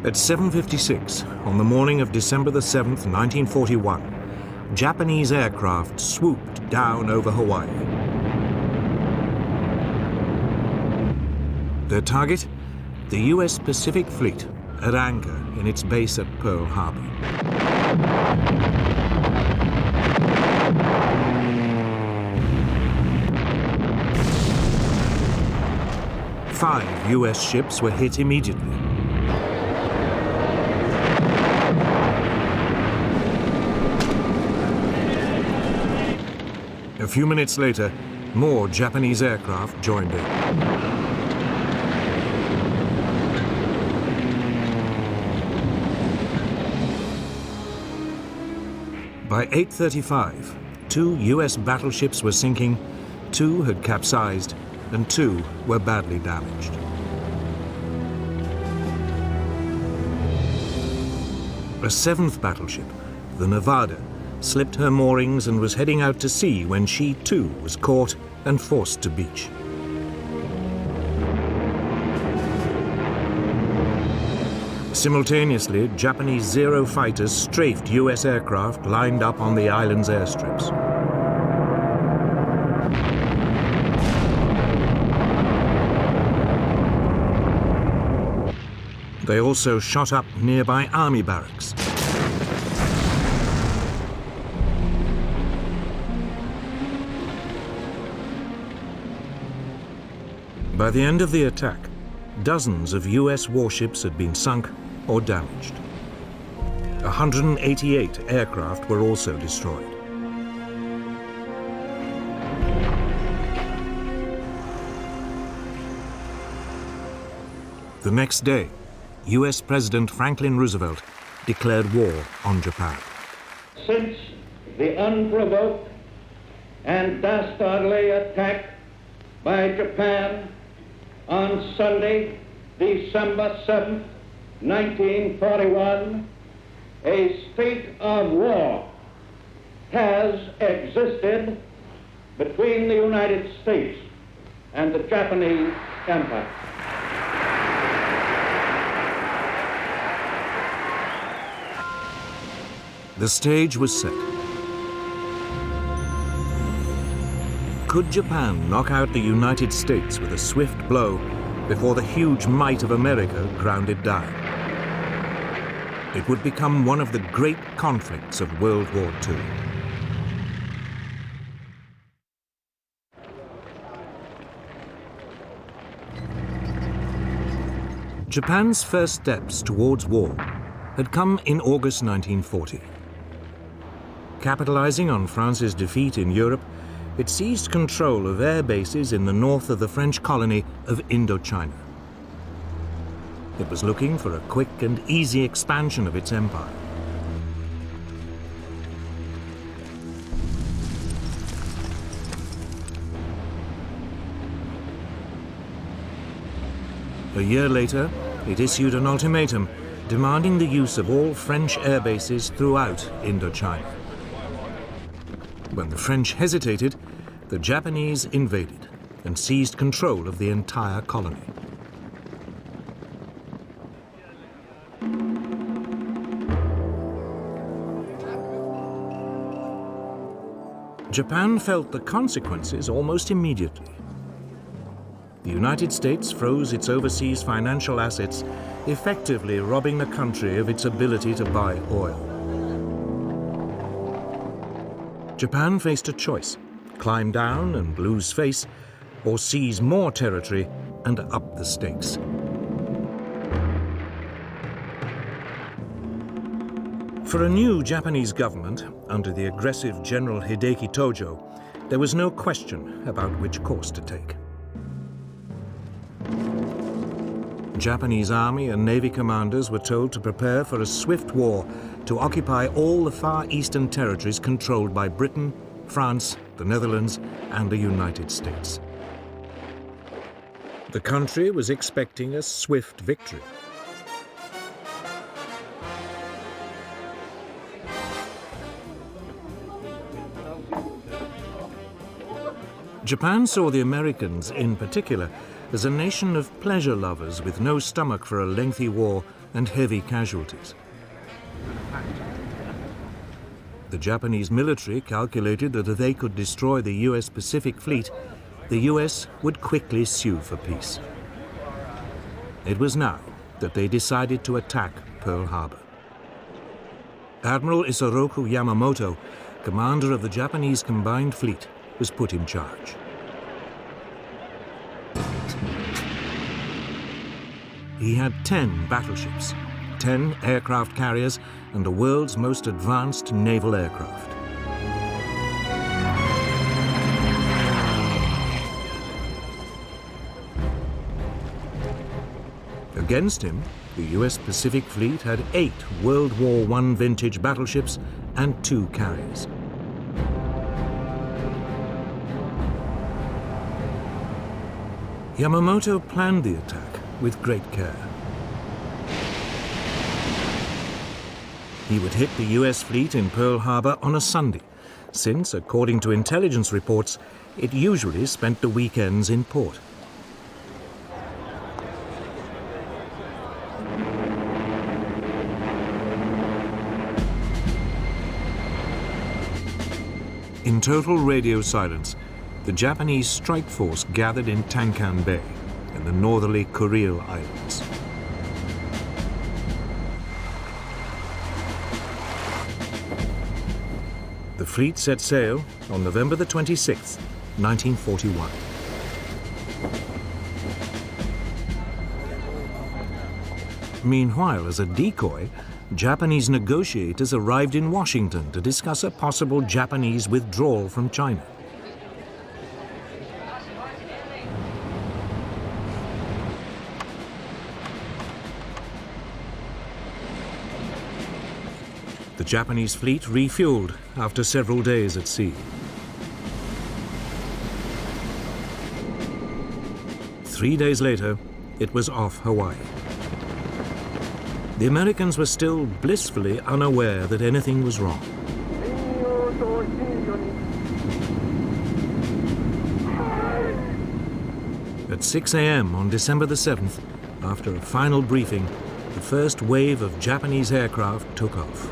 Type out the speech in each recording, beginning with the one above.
At 7:56 on the morning of December the 7th, 1941, Japanese aircraft swooped down over Hawaii. Their target? The US Pacific Fleet at anchor in its base at Pearl Harbor. Five US ships were hit immediately. A few minutes later, more Japanese aircraft joined in. By 8:35, 2 US battleships were sinking, 2 had capsized, and 2 were badly damaged. A 7th battleship, the Nevada, slipped her moorings and was heading out to sea when she too was caught and forced to beach. Simultaneously, Japanese Zero fighters strafed US aircraft lined up on the island's airstrips. They also shot up nearby army barracks. By the end of the attack, dozens of US warships had been sunk or damaged. 188 aircraft were also destroyed. The next day, US President Franklin Roosevelt declared war on Japan. Since the unprovoked and dastardly attack by Japan on Sunday, December 7th, 1941, a state of war has existed between the United States and the Japanese Empire. The stage was set. Could Japan knock out the United States with a swift blow before the huge might of America ground it down? It would become one of the great conflicts of World War II. Japan's first steps towards war had come in August 1940. Capitalizing on France's defeat in Europe, it seized control of air bases in the north of the French colony of Indochina. It was looking for a quick and easy expansion of its empire. A year later, it issued an ultimatum demanding the use of all French air bases throughout Indochina. When the French hesitated, the Japanese invaded and seized control of the entire colony. Japan felt the consequences almost immediately. The United States froze its overseas financial assets, effectively robbing the country of its ability to buy oil. Japan faced a choice: climb down and lose face, or seize more territory and up the stakes. For a new Japanese government, under the aggressive General Hideki Tojo, there was no question about which course to take. Japanese army and navy commanders were told to prepare for a swift war to occupy all the far eastern territories controlled by Britain, France, the Netherlands, and the United States. The country was expecting a swift victory. Japan saw the Americans, in particular, as a nation of pleasure lovers with no stomach for a lengthy war and heavy casualties. The Japanese military calculated that if they could destroy the US Pacific Fleet, the US would quickly sue for peace. It was now that they decided to attack Pearl Harbor. Admiral Isoroku Yamamoto, commander of the Japanese Combined Fleet, was put in charge. He had 10 battleships, 10 aircraft carriers, and the world's most advanced naval aircraft. Against him, the US Pacific Fleet had 8 World War I vintage battleships and 2 carriers. Yamamoto planned the attack with great care. He would hit the US fleet in Pearl Harbor on a Sunday, since, according to intelligence reports, it usually spent the weekends in port. In total radio silence, the Japanese strike force gathered in Tankan Bay in the northerly Kuril Islands. The fleet set sail on November the 26th, 1941. Meanwhile, as a decoy, Japanese negotiators arrived in Washington to discuss a possible Japanese withdrawal from China. The Japanese fleet refueled after several days at sea. 3 days later, it was off Hawaii. The Americans were still blissfully unaware that anything was wrong. At 6 a.m. on December the 7th, after a final briefing, the first wave of Japanese aircraft took off.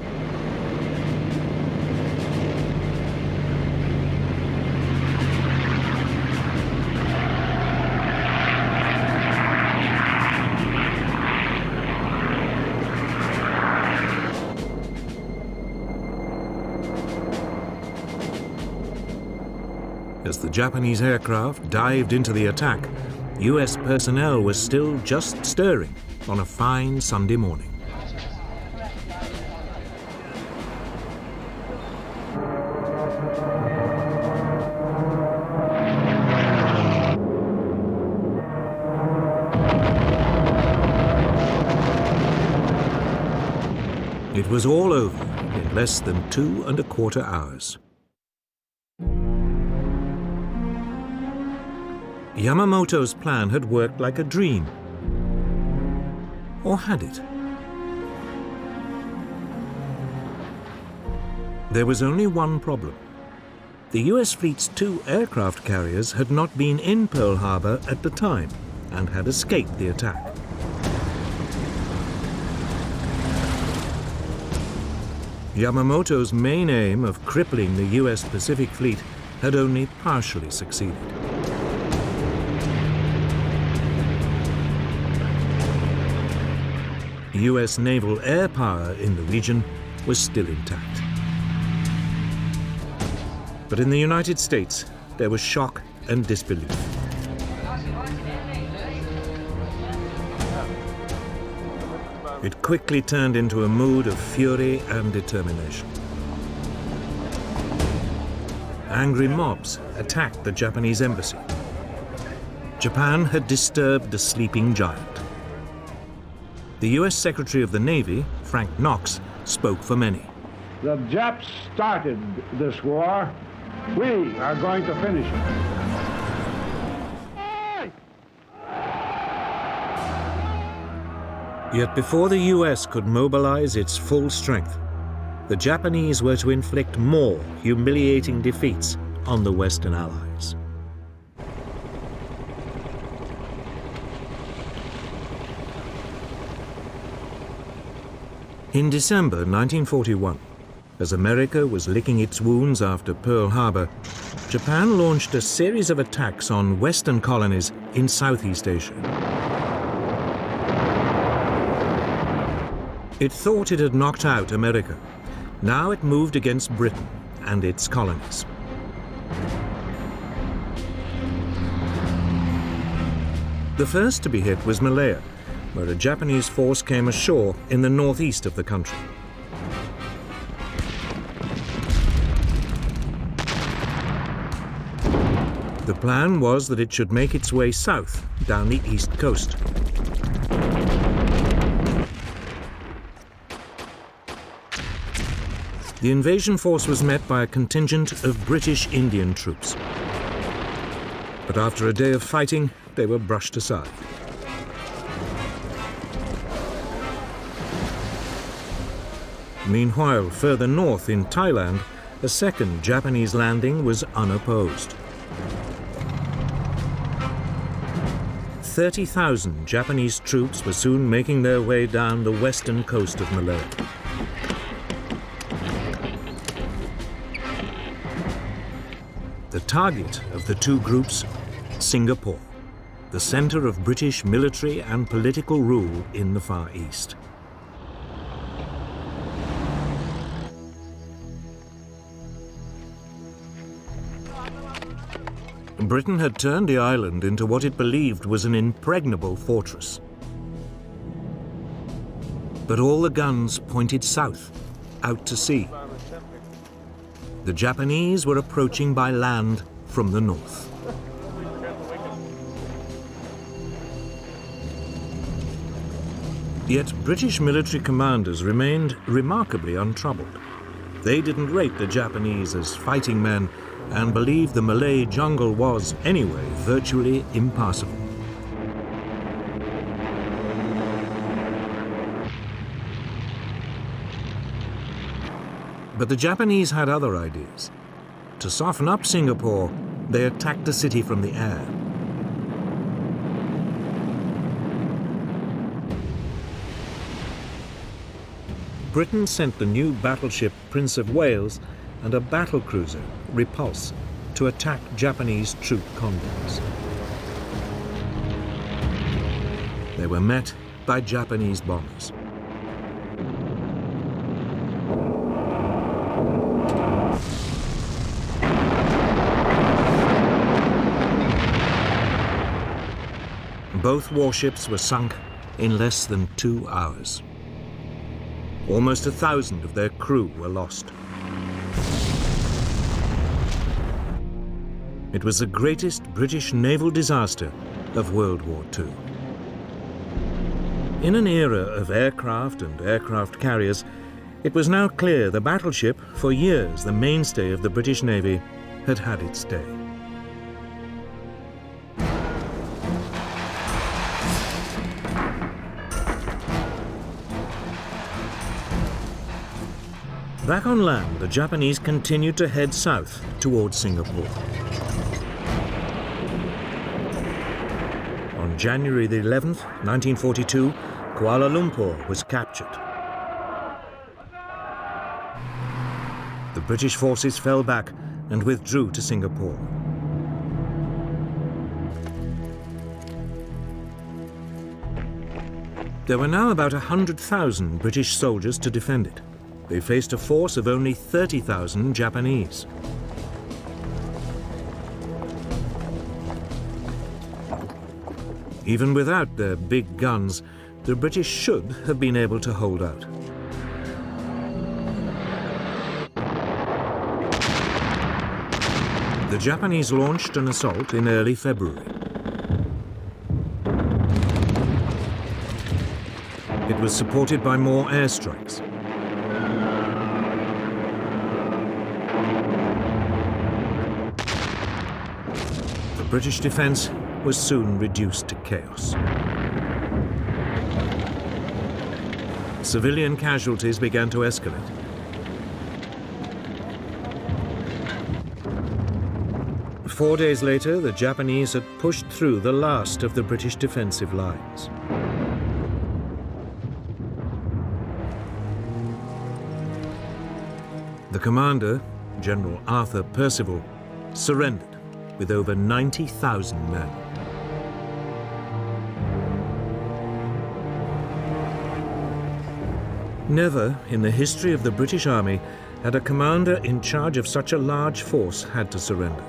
As the Japanese aircraft dived into the attack, US personnel were still just stirring on a fine Sunday morning. It was all over in less than 2¼ hours. Yamamoto's plan had worked like a dream. Or had it? There was only one problem. The US fleet's 2 aircraft carriers had not been in Pearl Harbor at the time and had escaped the attack. Yamamoto's main aim of crippling the US Pacific Fleet had only partially succeeded. US naval air power in the region was still intact. But in the United States, there was shock and disbelief. It quickly turned into a mood of fury and determination. Angry mobs attacked the Japanese embassy. Japan had disturbed the sleeping giant. The US Secretary of the Navy, Frank Knox, spoke for many. The Japs started this war. We are going to finish it. Yet before the US could mobilize its full strength, the Japanese were to inflict more humiliating defeats on the Western Allies. In December 1941, as America was licking its wounds after Pearl Harbor, Japan launched a series of attacks on Western colonies in Southeast Asia. It thought it had knocked out America. Now it moved against Britain and its colonies. The first to be hit was Malaya, where a Japanese force came ashore in the northeast of the country. The plan was that it should make its way south down the east coast. The invasion force was met by a contingent of British Indian troops. But after a day of fighting, they were brushed aside. Meanwhile, further north in Thailand, a second Japanese landing was unopposed. 30,000 Japanese troops were soon making their way down the western coast of Malaya. The target of the two groups, Singapore, the center of British military and political rule in the Far East. Britain had turned the island into what it believed was an impregnable fortress. But all the guns pointed south, out to sea. The Japanese were approaching by land from the north. Yet British military commanders remained remarkably untroubled. They didn't rate the Japanese as fighting men and believed the Malay jungle was, anyway, virtually impassable. But the Japanese had other ideas. To soften up Singapore, they attacked the city from the air. Britain sent the new battleship Prince of Wales and a battlecruiser, Repulse, to attack Japanese troop convoys. They were met by Japanese bombers. Both warships were sunk in less than 2 hours. Almost 1,000 of their crew were lost. It was the greatest British naval disaster of World War II. In an era of aircraft and aircraft carriers, it was now clear the battleship, for years the mainstay of the British Navy, had had its day. Back on land, the Japanese continued to head south towards Singapore. On January the 11th, 1942, Kuala Lumpur was captured. The British forces fell back and withdrew to Singapore. There were now about 100,000 British soldiers to defend it. They faced a force of only 30,000 Japanese. Even without their big guns, the British should have been able to hold out. The Japanese launched an assault in early February. It was supported by more airstrikes. The British defense was soon reduced to chaos. Civilian casualties began to escalate. Four days later, the Japanese had pushed through the last of the British defensive lines. The commander, General Arthur Percival, surrendered with over 90,000 men. Never in the history of the British Army had a commander in charge of such a large force had to surrender,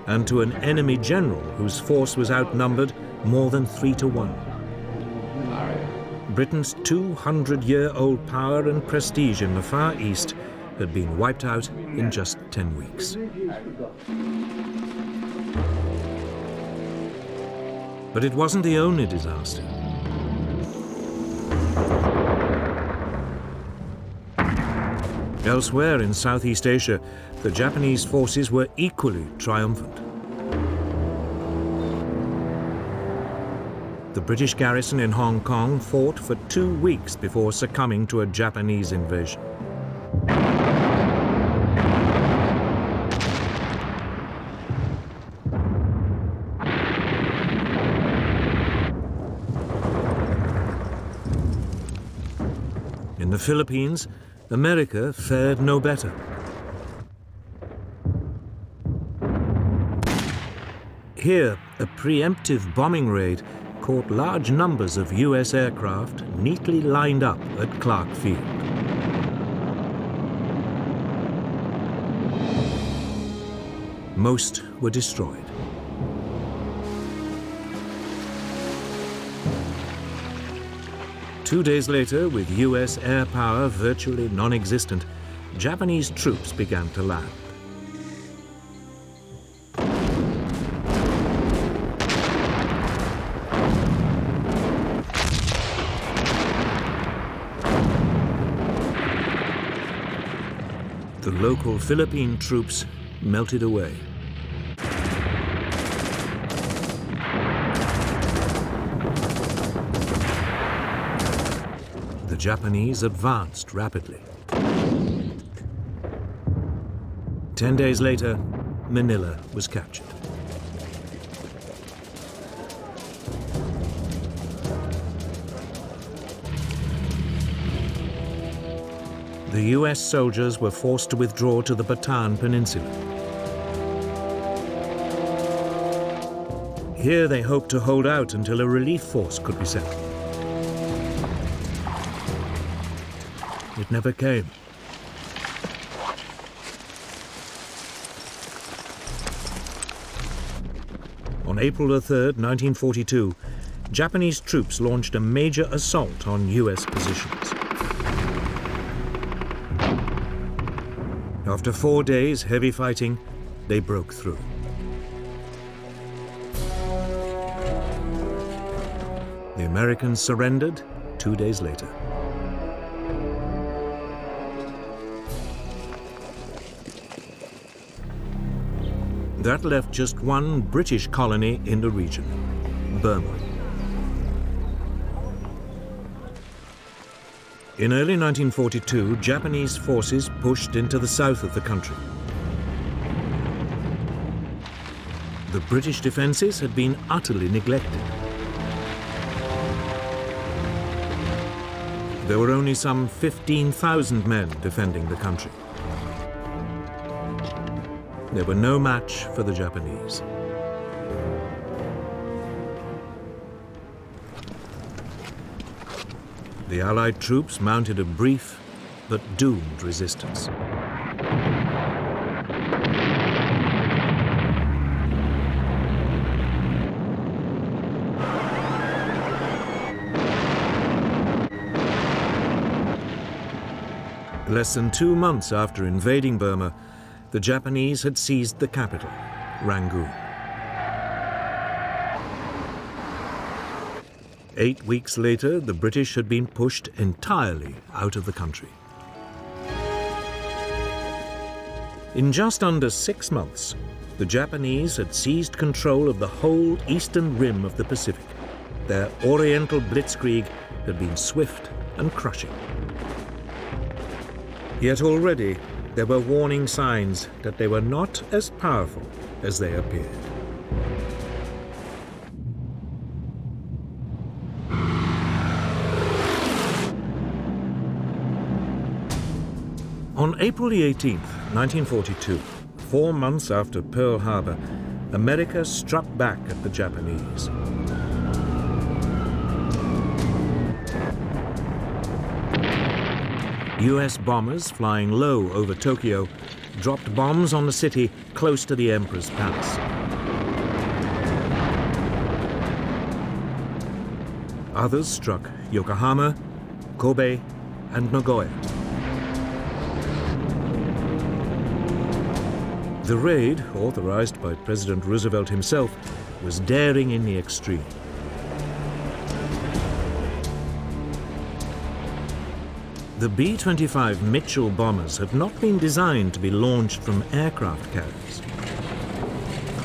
and to an enemy general whose force was outnumbered more than 3 to 1. Britain's 200-year-old power and prestige in the Far East had been wiped out in just 10 weeks. But it wasn't the only disaster. Elsewhere in Southeast Asia, the Japanese forces were equally triumphant. The British garrison in Hong Kong fought for 2 weeks before succumbing to a Japanese invasion. In the Philippines, America fared no better. Here, a preemptive bombing raid caught large numbers of US aircraft neatly lined up at Clark Field. Most were destroyed. Two days later, with US air power virtually non-existent, Japanese troops began to land. The local Philippine troops melted away. The Japanese advanced rapidly. 10 days later, Manila was captured. The US soldiers were forced to withdraw to the Bataan Peninsula. Here they hoped to hold out until a relief force could be sent. It never came. On April 3rd, 1942, Japanese troops launched a major assault on US positions. After 4 days' heavy fighting, they broke through. The Americans surrendered 2 days later. That left just one British colony in the region, Burma. In early 1942, Japanese forces pushed into the south of the country. The British defenses had been utterly neglected. There were only some 15,000 men defending the country. They were no match for the Japanese. The Allied troops mounted a brief but doomed resistance. Less than 2 months after invading Burma, the Japanese had seized the capital, Rangoon. 8 weeks later, the British had been pushed entirely out of the country. In just under 6 months, the Japanese had seized control of the whole eastern rim of the Pacific. Their Oriental blitzkrieg had been swift and crushing. Yet already, there were warning signs that they were not as powerful as they appeared. On April the 18th, 1942, 4 months after Pearl Harbor, America struck back at the Japanese. US bombers flying low over Tokyo dropped bombs on the city close to the Emperor's palace. Others struck Yokohama, Kobe, and Nagoya. The raid, authorized by President Roosevelt himself, was daring in the extreme. The B-25 Mitchell bombers had not been designed to be launched from aircraft carriers.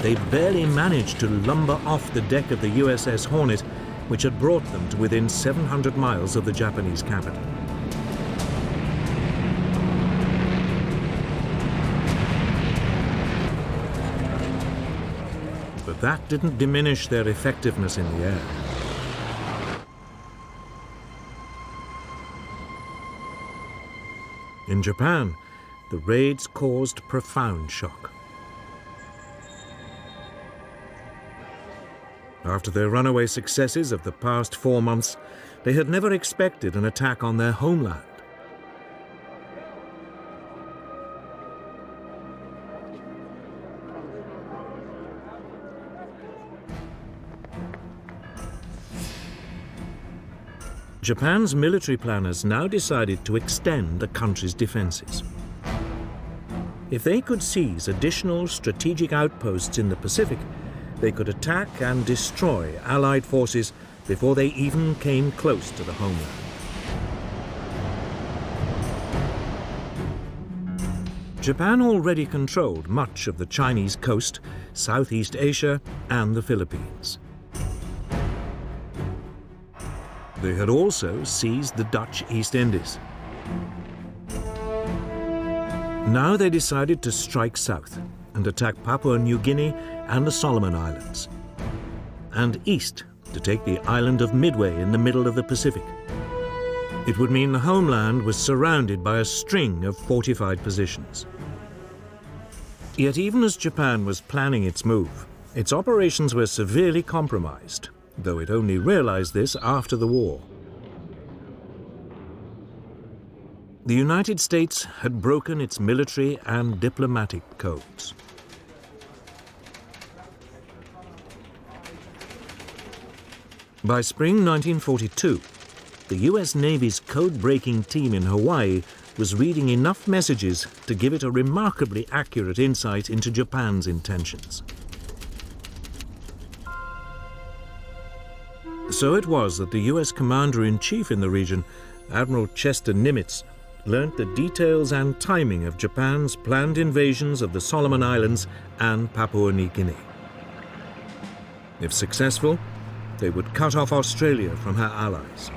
They barely managed to lumber off the deck of the USS Hornet, which had brought them to within 700 miles of the Japanese capital. But that didn't diminish their effectiveness in the air. In Japan, the raids caused profound shock. After their runaway successes of the past 4 months, they had never expected an attack on their homeland. Japan's military planners now decided to extend the country's defenses. If they could seize additional strategic outposts in the Pacific, they could attack and destroy Allied forces before they even came close to the homeland. Japan already controlled much of the Chinese coast, Southeast Asia, and the Philippines. They had also seized the Dutch East Indies. Now they decided to strike south and attack Papua New Guinea and the Solomon Islands, and east to take the island of Midway in the middle of the Pacific. It would mean the homeland was surrounded by a string of fortified positions. Yet even as Japan was planning its move, its operations were severely compromised, though it only realized this after the war. The United States had broken its military and diplomatic codes. By spring 1942, the US Navy's code-breaking team in Hawaii was reading enough messages to give it a remarkably accurate insight into Japan's intentions. So it was that the US Commander-in-Chief in the region, Admiral Chester Nimitz, learnt the details and timing of Japan's planned invasions of the Solomon Islands and Papua New Guinea. If successful, they would cut off Australia from her allies.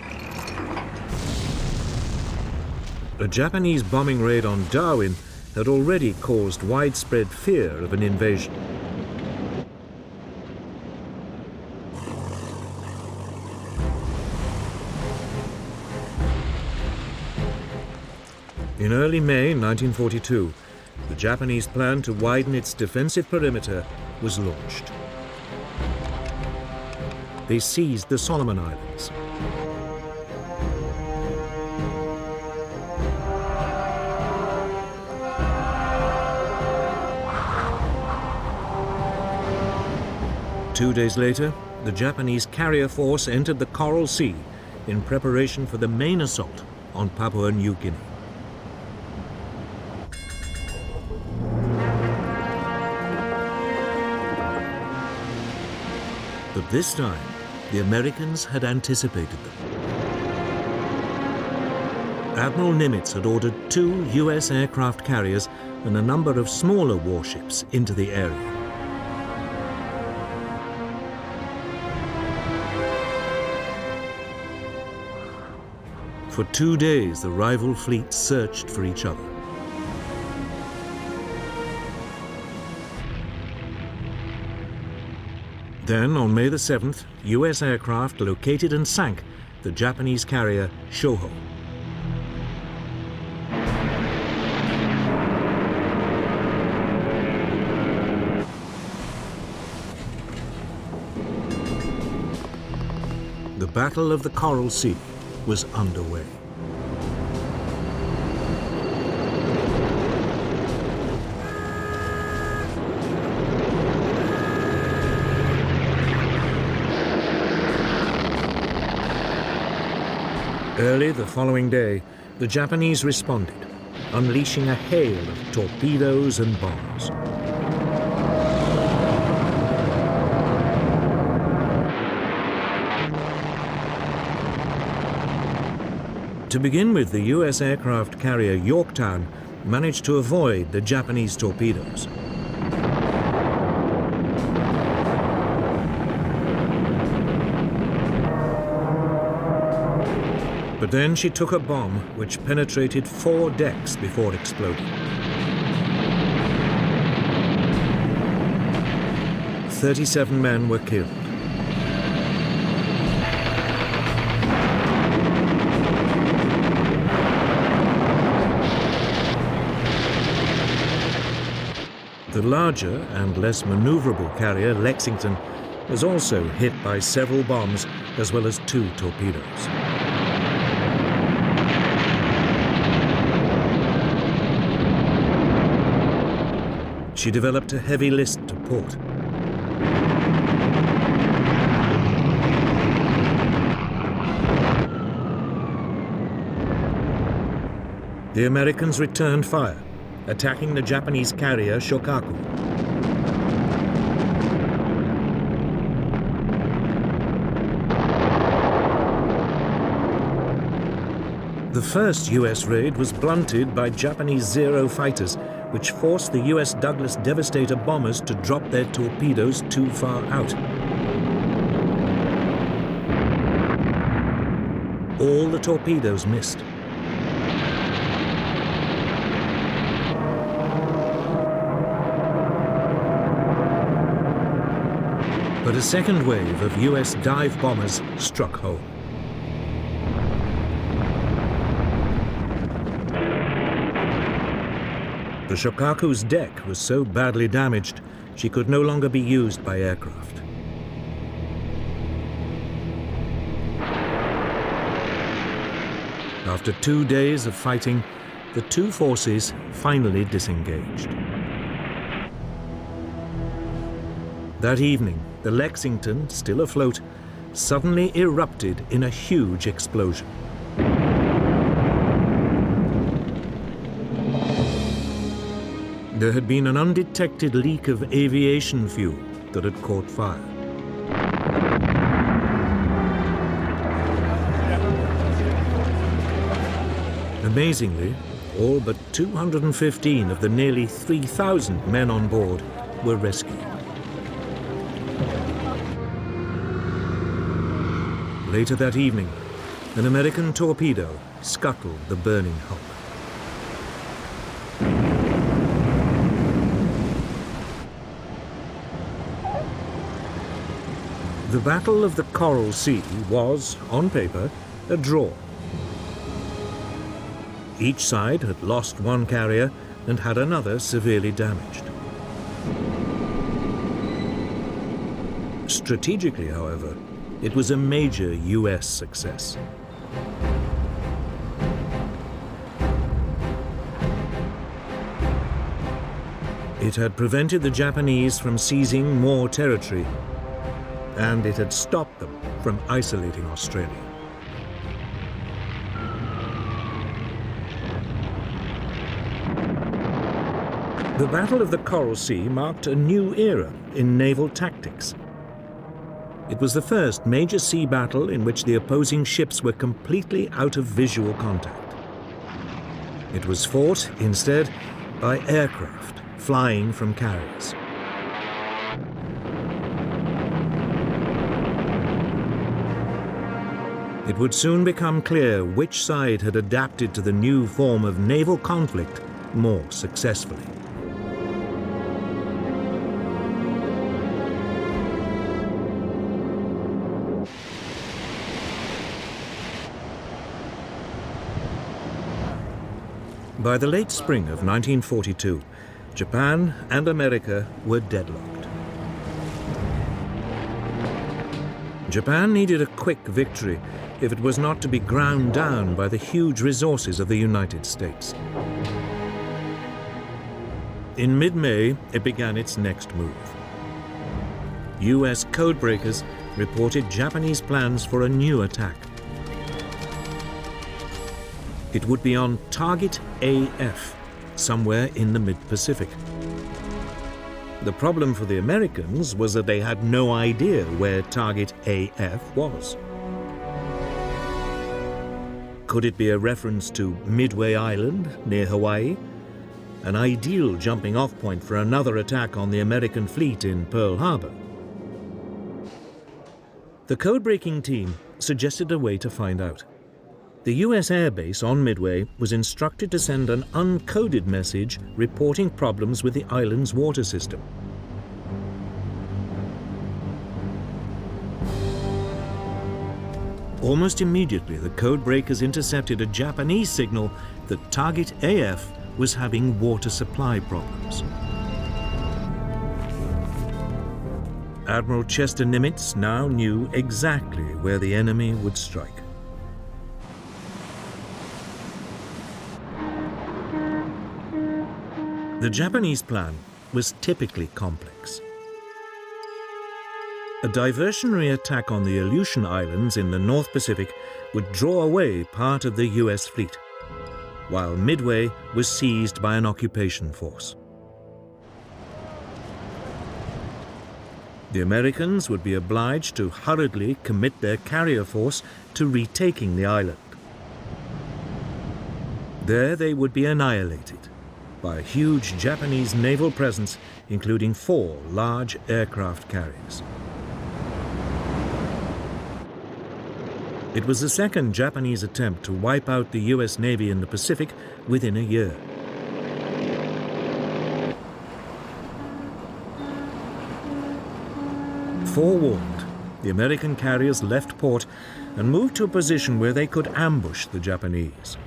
A Japanese bombing raid on Darwin had already caused widespread fear of an invasion. In early May 1942, the Japanese plan to widen its defensive perimeter was launched. They seized the Solomon Islands. Two days later, the Japanese carrier force entered the Coral Sea in preparation for the main assault on Papua New Guinea. But this time, the Americans had anticipated them. Admiral Nimitz had ordered 2 US aircraft carriers and a number of smaller warships into the area. For 2 days, the rival fleets searched for each other. Then, on May the 7th, US aircraft located and sank the Japanese carrier Shoho. Battle of the Coral Sea was underway. Early the following day, the Japanese responded, unleashing a hail of torpedoes and bombs. To begin with, the US aircraft carrier Yorktown managed to avoid the Japanese torpedoes. But then she took a bomb which penetrated 4 decks before exploding. 37 men were killed. The larger and less maneuverable carrier, Lexington, was also hit by several bombs as well as 2 torpedoes. She developed a heavy list to port. The Americans returned fire, attacking the Japanese carrier Shokaku. The first US raid was blunted by Japanese Zero fighters, which forced the US Douglas Devastator bombers to drop their torpedoes too far out. All the torpedoes missed. But a second wave of US dive bombers struck home. The Shokaku's deck was so badly damaged, she could no longer be used by aircraft. After 2 days of fighting, the 2 forces finally disengaged. That evening, the Lexington, still afloat, suddenly erupted in a huge explosion. There had been an undetected leak of aviation fuel that had caught fire. Amazingly, all but 215 of the nearly 3,000 men on board were rescued. Later that evening, an American torpedo scuttled the burning hulk. The Battle of the Coral Sea was, on paper, a draw. Each side had lost 1 carrier and had another severely damaged. Strategically, however, it was a major US success. It had prevented the Japanese from seizing more territory, and it had stopped them from isolating Australia. The Battle of the Coral Sea marked a new era in naval tactics. It was the first major sea battle in which the opposing ships were completely out of visual contact. It was fought, instead, by aircraft flying from carriers. It would soon become clear which side had adapted to the new form of naval conflict more successfully. By the late spring of 1942, Japan and America were deadlocked. Japan needed a quick victory if it was not to be ground down by the huge resources of the United States. In mid-May, it began its next move. US codebreakers reported Japanese plans for a new attack. It would be on Target AF, somewhere in the mid-Pacific. The problem for the Americans was that they had no idea where Target AF was. Could it be a reference to Midway Island near Hawaii? An ideal jumping-off point for another attack on the American fleet in Pearl Harbor. The code-breaking team suggested a way to find out. The US Air Base on Midway was instructed to send an uncoded message reporting problems with the island's water system. Almost immediately, the code breakers intercepted a Japanese signal that Target AF was having water supply problems. Admiral Chester Nimitz now knew exactly where the enemy would strike. The Japanese plan was typically complex. A diversionary attack on the Aleutian Islands in the North Pacific would draw away part of the US fleet, while Midway was seized by an occupation force. The Americans would be obliged to hurriedly commit their carrier force to retaking the island. There they would be annihilated by a huge Japanese naval presence, including 4 large aircraft carriers. It was the second Japanese attempt to wipe out the US Navy in the Pacific within a year. Forewarned, the American carriers left port and moved to a position where they could ambush the Japanese.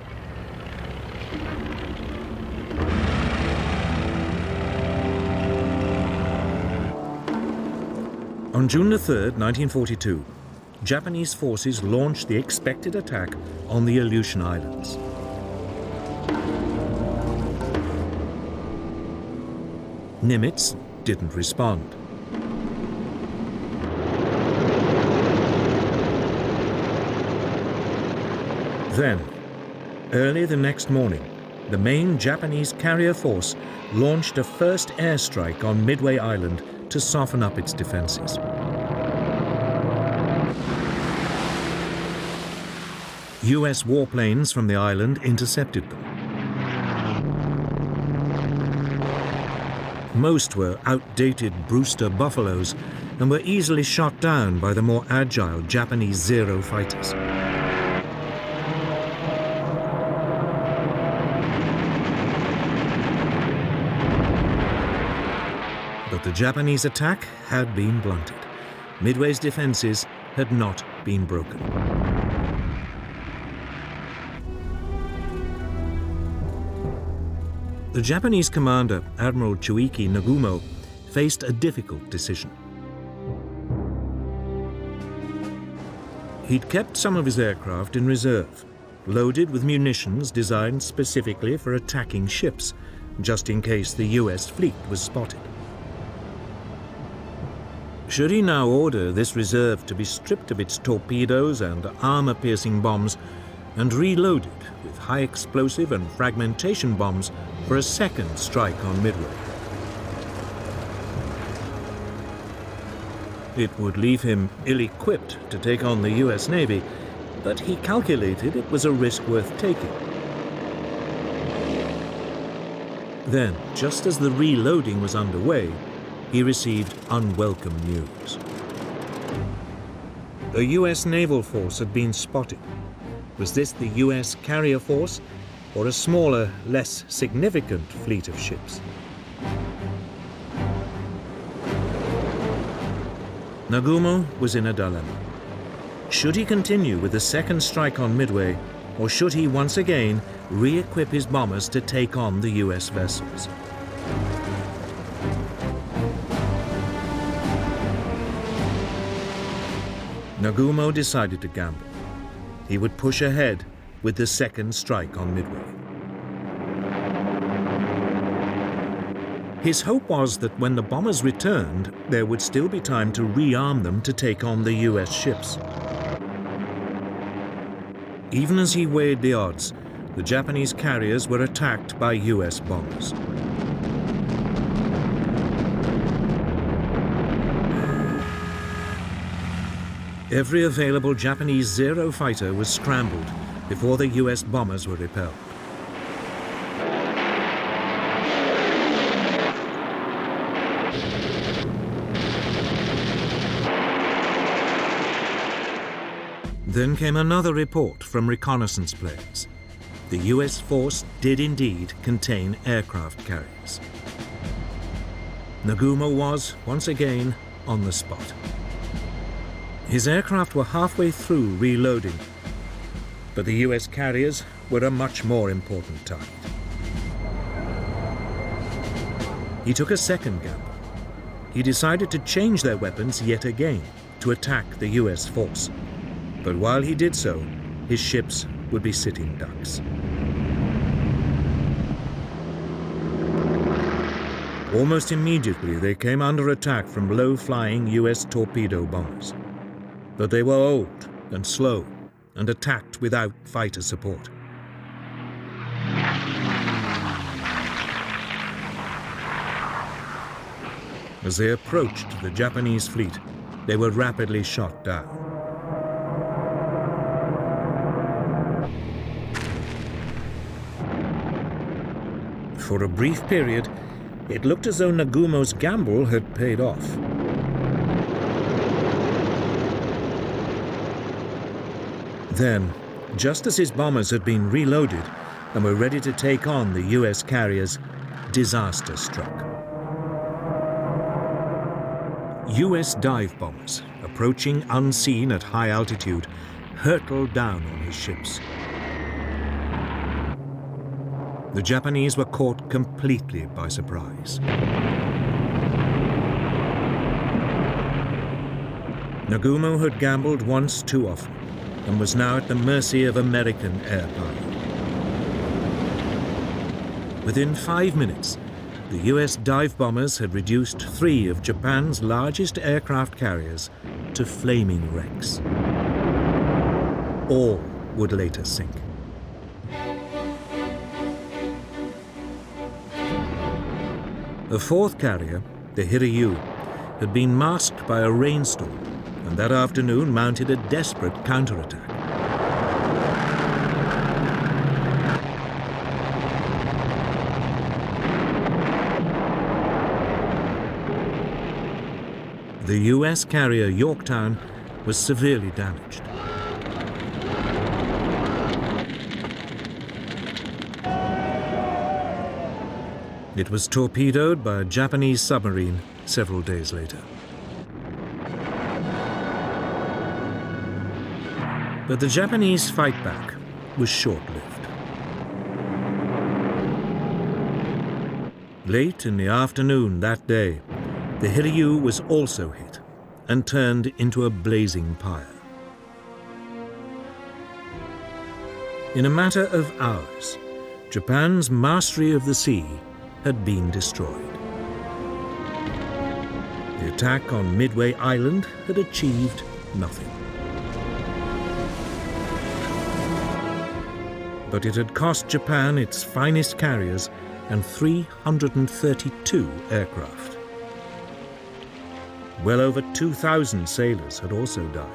On June 3, 1942, Japanese forces launched the expected attack on the Aleutian Islands. Nimitz didn't respond. Then, early the next morning, the main Japanese carrier force launched a first airstrike on Midway Island to soften up its defenses. US warplanes from the island intercepted them. Most were outdated Brewster Buffaloes and were easily shot down by the more agile Japanese Zero fighters. But the Japanese attack had been blunted. Midway's defenses had not been broken. The Japanese commander, Admiral Chuiki Nagumo, faced a difficult decision. He'd kept some of his aircraft in reserve, loaded with munitions designed specifically for attacking ships, just in case the US fleet was spotted. Should he now order this reserve to be stripped of its torpedoes and armor-piercing bombs and reloaded with high-explosive and fragmentation bombs for a second strike on Midway? It would leave him ill-equipped to take on the US Navy, but he calculated it was a risk worth taking. Then, just as the reloading was underway, he received unwelcome news. A US naval force had been spotted. Was this the US carrier force or a smaller, less significant fleet of ships? Nagumo was in a dilemma. Should he continue with the second strike on Midway, or should he once again re-equip his bombers to take on the US vessels? Nagumo decided to gamble. He would push ahead with the second strike on Midway. His hope was that when the bombers returned, there would still be time to rearm them to take on the US ships. Even as he weighed the odds, the Japanese carriers were attacked by US bombers. Every available Japanese Zero fighter was scrambled before the US bombers were repelled. Then came another report from reconnaissance planes. The US force did indeed contain aircraft carriers. Nagumo was, once again, on the spot. His aircraft were halfway through reloading, but the US carriers were a much more important target. He took a second gamble. He decided to change their weapons yet again to attack the US force. But while he did so, his ships would be sitting ducks. Almost immediately, they came under attack from low-flying US torpedo bombers. But they were old and slow and attacked without fighter support. As they approached the Japanese fleet, they were rapidly shot down. For a brief period, it looked as though Nagumo's gamble had paid off. Then, just as his bombers had been reloaded and were ready to take on the US carriers, disaster struck. US dive bombers, approaching unseen at high altitude, hurtled down on his ships. The Japanese were caught completely by surprise. Nagumo had gambled once too often and was now at the mercy of American air power. Within 5 minutes, the US dive bombers had reduced 3 of Japan's largest aircraft carriers to flaming wrecks. All would later sink. A fourth carrier, the Hiryu, had been masked by a rainstorm and that afternoon mounted a desperate counterattack. The US carrier Yorktown was severely damaged. It was torpedoed by a Japanese submarine several days later. But the Japanese fight back was short-lived. Late in the afternoon that day, the Hiryu was also hit and turned into a blazing pyre. In a matter of hours, Japan's mastery of the sea had been destroyed. The attack on Midway Island had achieved nothing. But it had cost Japan its finest carriers and 332 aircraft. Well over 2,000 sailors had also died.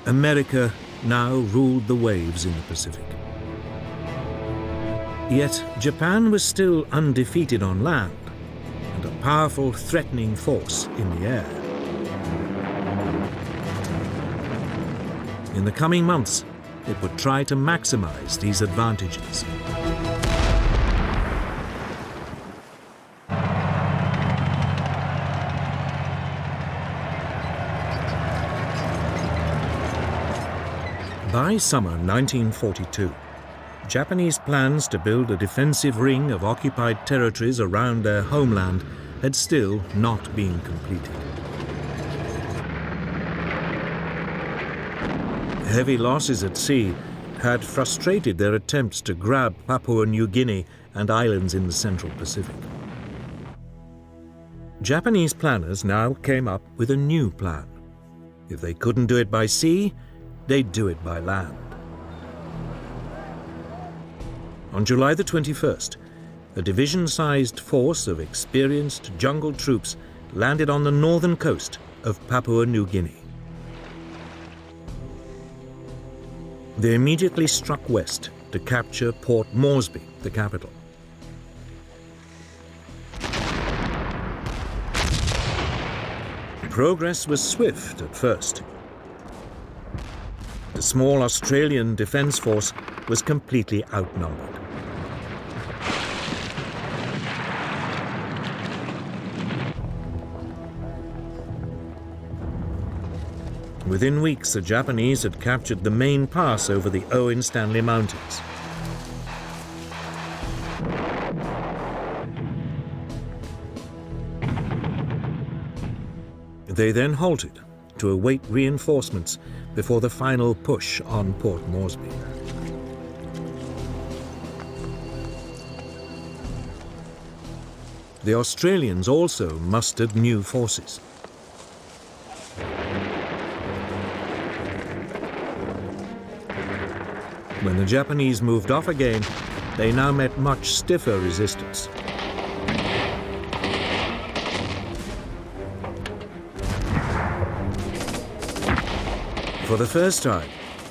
America now ruled the waves in the Pacific. Yet Japan was still undefeated on land and a powerful, threatening force in the air. In the coming months, it would try to maximize these advantages. By summer 1942, Japanese plans to build a defensive ring of occupied territories around their homeland had still not been completed. Heavy losses at sea had frustrated their attempts to grab Papua New Guinea and islands in the Central Pacific. Japanese planners now came up with a new plan. If they couldn't do it by sea, they'd do it by land. On July the 21st, a division-sized force of experienced jungle troops landed on the northern coast of Papua New Guinea. They immediately struck west to capture Port Moresby, the capital. Progress was swift at first. The small Australian defence force was completely outnumbered. Within weeks, the Japanese had captured the main pass over the Owen Stanley Mountains. They then halted to await reinforcements before the final push on Port Moresby. The Australians also mustered new forces. When the Japanese moved off again, they now met much stiffer resistance. For the first time,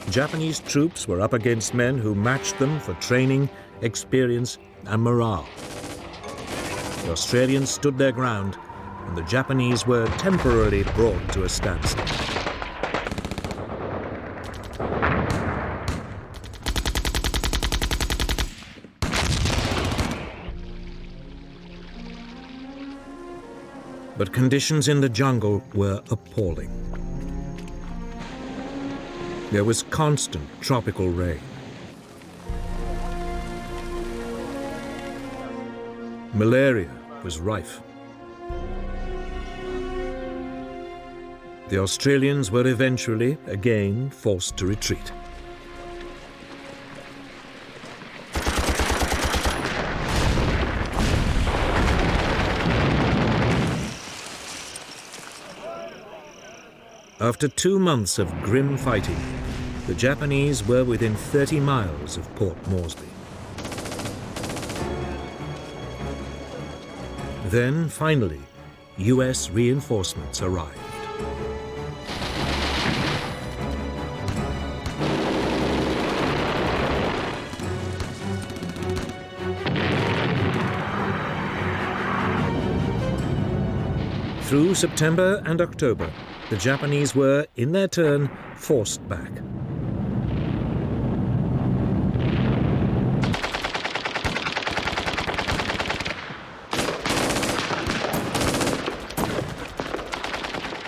Japanese troops were up against men who matched them for training, experience, and morale. The Australians stood their ground, and the Japanese were temporarily brought to a standstill. But conditions in the jungle were appalling. There was constant tropical rain. Malaria was rife. The Australians were eventually, again, forced to retreat. After 2 months of grim fighting, the Japanese were within 30 miles of Port Moresby. Then, finally, US reinforcements arrived. Through September and October, the Japanese were, in their turn, forced back.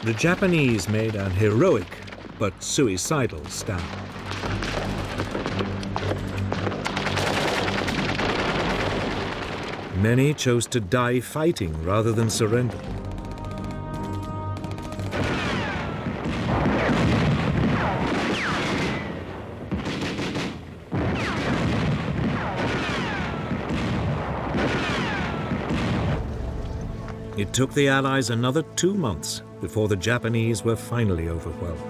The Japanese made an heroic but suicidal stand. Many chose to die fighting rather than surrender. It took the Allies another 2 months before the Japanese were finally overwhelmed.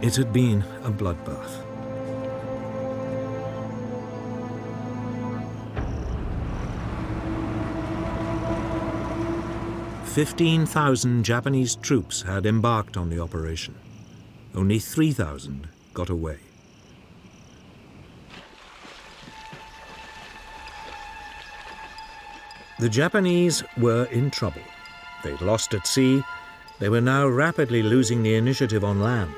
It had been a bloodbath. "15,000 Japanese troops had embarked on the operation. Only 3,000 got away. The Japanese were in trouble. They'd lost at sea. They were now rapidly losing the initiative on land.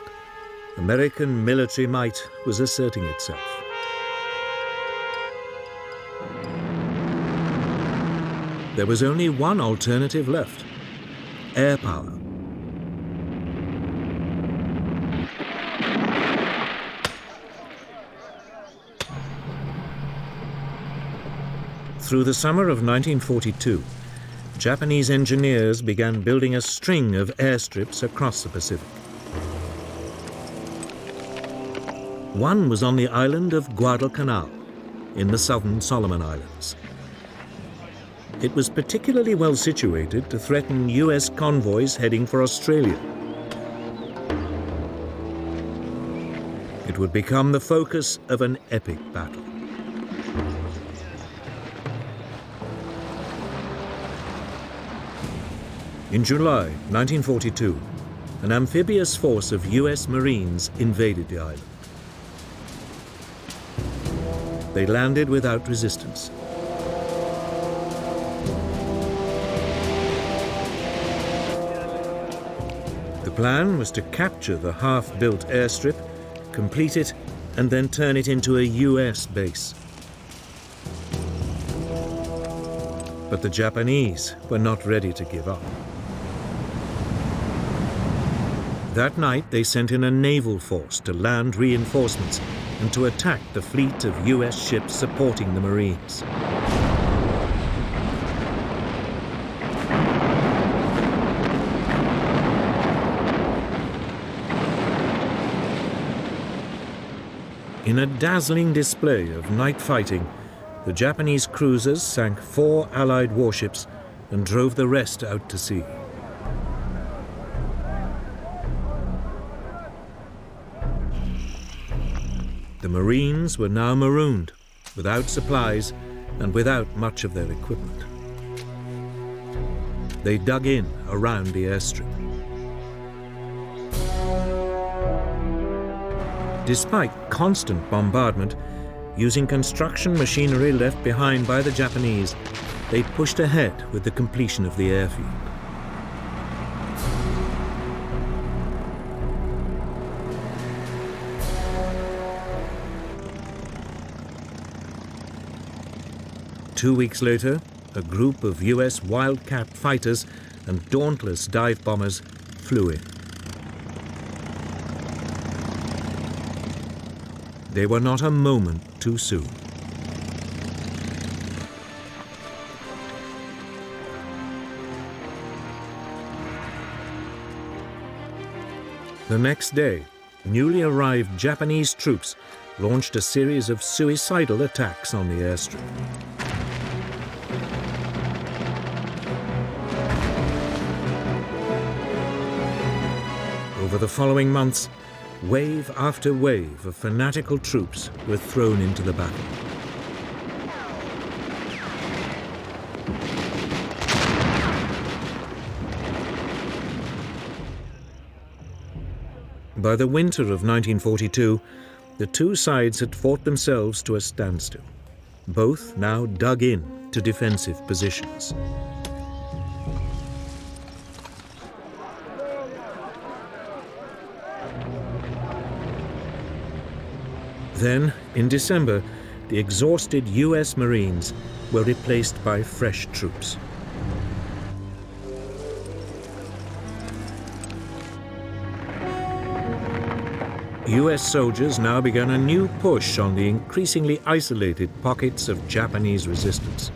American military might was asserting itself. There was only one alternative left: air power. Through the summer of 1942, Japanese engineers began building a string of airstrips across the Pacific. One was on the island of Guadalcanal, in the southern Solomon Islands. It was particularly well situated to threaten US convoys heading for Australia. It would become the focus of an epic battle. In July 1942, an amphibious force of US Marines invaded the island. They landed without resistance. The plan was to capture the half-built airstrip, complete it, and then turn it into a US base. But the Japanese were not ready to give up. That night, they sent in a naval force to land reinforcements and to attack the fleet of US ships supporting the Marines. In a dazzling display of night fighting, the Japanese cruisers sank 4 Allied warships and drove the rest out to sea. The Marines were now marooned, without supplies and without much of their equipment. They dug in around the airstrip. Despite constant bombardment, using construction machinery left behind by the Japanese, they pushed ahead with the completion of the airfield. Two weeks later, a group of US Wildcat fighters and Dauntless dive bombers flew in. They were not a moment too soon. The next day, newly arrived Japanese troops launched a series of suicidal attacks on the airstrip. Over the following months, wave after wave of fanatical troops were thrown into the battle. By the winter of 1942, the two sides had fought themselves to a standstill, both now dug in to defensive positions. Then, in December, the exhausted US Marines were replaced by fresh troops. US soldiers now began a new push on the increasingly isolated pockets of Japanese resistance.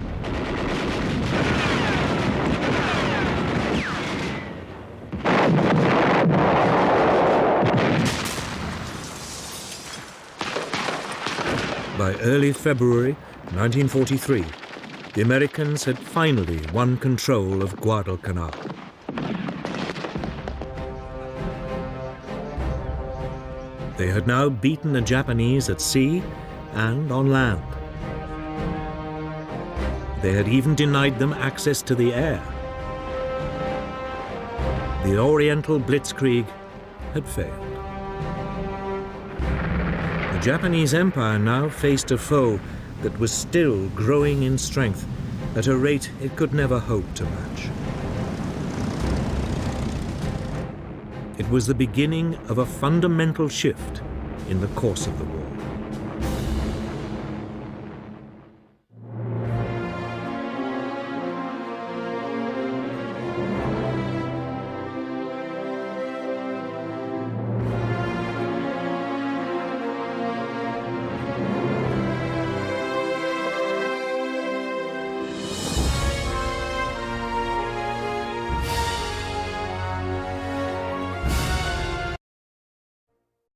By early February 1943, the Americans had finally won control of Guadalcanal. They had now beaten the Japanese at sea and on land. They had even denied them access to the air. The Oriental Blitzkrieg had failed. The Japanese Empire now faced a foe that was still growing in strength at a rate it could never hope to match. It was the beginning of a fundamental shift in the course of the war.